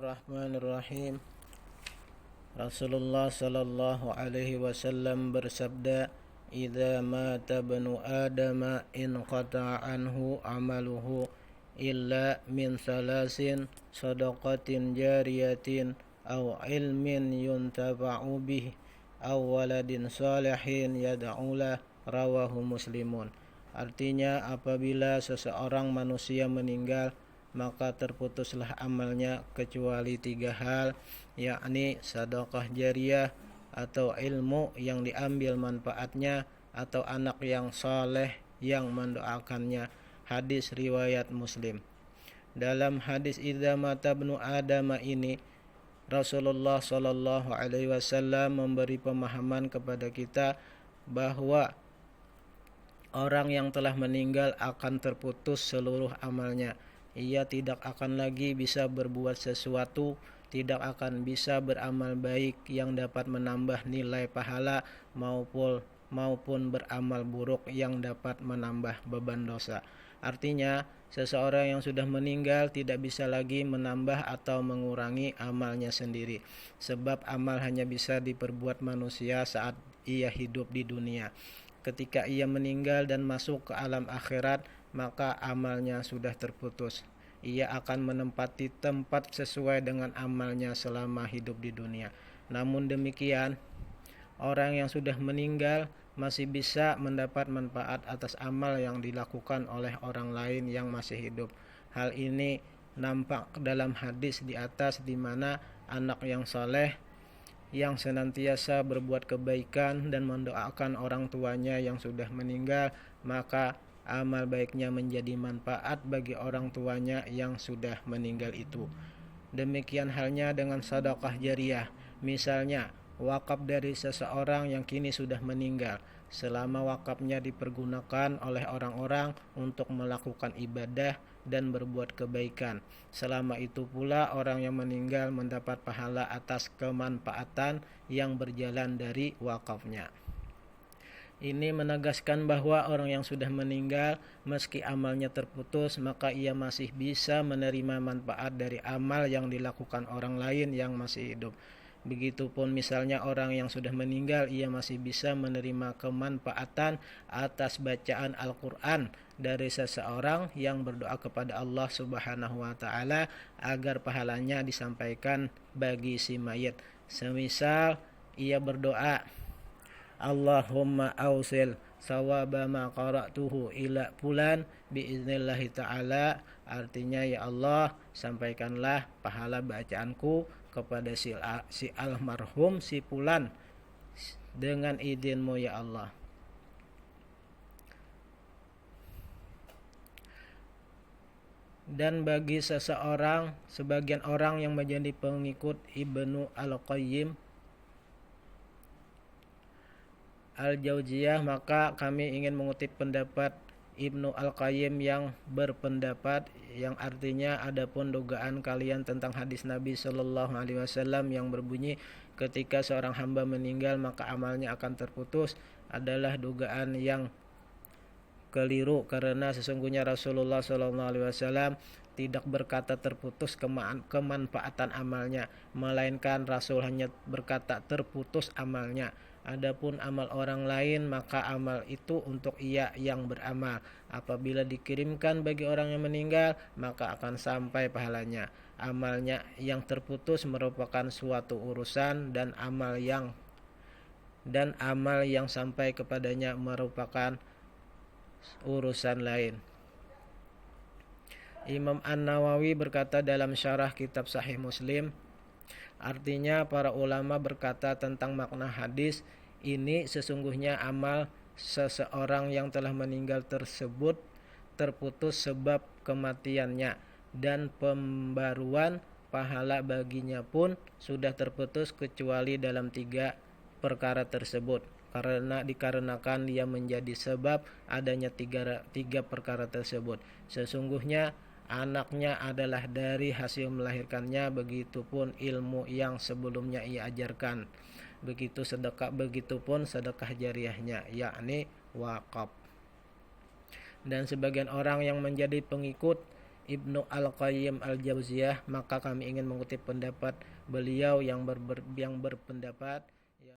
Bismillahirrahmanirrahim. Rasulullah sallallahu alaihi wasallam bersabda, "Idza mata ibnu Adam inqata'a anhu amaluhu illa min salasin shadaqatin jariyatin aw ilmin yuntafa'u bih aw waladin salihin yad'u lah." Rawahu Muslimun. Artinya, apabila seseorang manusia meninggal, maka terputuslah amalnya kecuali 3 hal, yakni sedekah jariyah atau ilmu yang diambil manfaatnya atau anak yang saleh yang mendoakannya. Hadis riwayat Muslim. Dalam hadis idza mata ibnu Adam ini, Rasulullah sallallahu alaihi wasallam memberi pemahaman kepada kita bahwa orang yang telah meninggal akan terputus seluruh amalnya. Ia tidak akan lagi bisa berbuat sesuatu, tidak akan bisa beramal baik yang dapat menambah nilai pahala maupun beramal buruk yang dapat menambah beban dosa. Artinya, seseorang yang sudah meninggal tidak bisa lagi menambah atau mengurangi amalnya sendiri, sebab amal hanya bisa diperbuat manusia saat ia hidup di dunia. Ketika ia meninggal dan masuk ke alam akhirat, maka amalnya sudah terputus. Ia akan menempati tempat sesuai dengan amalnya selama hidup di dunia. Namun demikian, orang yang sudah meninggal masih bisa mendapat manfaat atas amal yang dilakukan oleh orang lain yang masih hidup. Hal ini nampak dalam hadis di atas, di mana anak yang saleh yang senantiasa berbuat kebaikan dan mendoakan orang tuanya yang sudah meninggal, maka amal baiknya menjadi manfaat bagi orang tuanya yang sudah meninggal itu. Demikian halnya dengan sedekah jariyah. Misalnya, wakaf dari seseorang yang kini sudah meninggal. Selama wakafnya dipergunakan oleh orang-orang untuk melakukan ibadah dan berbuat kebaikan, selama itu pula orang yang meninggal mendapat pahala atas kemanfaatan yang berjalan dari wakafnya. Ini menegaskan bahwa orang yang sudah meninggal, meski amalnya terputus, maka ia masih bisa menerima manfaat dari amal yang dilakukan orang lain yang masih hidup. Begitupun misalnya orang yang sudah meninggal, ia masih bisa menerima kemanfaatan atas bacaan Al-Quran dari seseorang yang berdoa kepada Allah Subhanahu wa Ta'ala agar pahalanya disampaikan bagi si mayit. Semisal ia berdoa, Allahumma ausil sawaba ma qara'tuhu ila fulan biiznillahi ta'ala. Artinya, ya Allah, sampaikanlah pahala bacaanku kepada si almarhum si fulan dengan izinmu ya Allah. Dan bagi sebagian orang yang menjadi pengikut Ibnu Al-Qayyim Al-Jauziyah, maka kami ingin mengutip pendapat Ibnu Al-Qayyim yang berpendapat, yang artinya, adapun dugaan kalian tentang hadis Nabi Shallallahu Alaihi Wasallam yang berbunyi ketika seorang hamba meninggal maka amalnya akan terputus, adalah dugaan yang keliru, karena sesungguhnya Rasulullah Shallallahu Alaihi Wasallam tidak berkata terputus kemanfaatan amalnya, melainkan Rasul hanya berkata terputus amalnya. Adapun amal orang lain, maka amal itu untuk ia yang beramal. Apabila dikirimkan bagi orang yang meninggal, maka akan sampai pahalanya. Amalnya yang terputus merupakan suatu urusan, dan amal yang sampai kepadanya merupakan urusan lain. Imam An-Nawawi berkata dalam syarah kitab Sahih Muslim, artinya, para ulama berkata tentang makna hadis ini, sesungguhnya amal seseorang yang telah meninggal tersebut terputus sebab kematiannya, dan pembaruan pahala baginya pun sudah terputus kecuali dalam 3 perkara tersebut, dikarenakan dia menjadi sebab adanya tiga perkara tersebut. Sesungguhnya anaknya adalah dari hasil melahirkannya, begitupun ilmu yang sebelumnya ia ajarkan, begitupun sedekah jariyahnya, yakni wakaf. Dan sebagian orang yang menjadi pengikut Ibnu Al-Qayyim Al-Jauziyah, maka kami ingin mengutip pendapat beliau yang berpendapat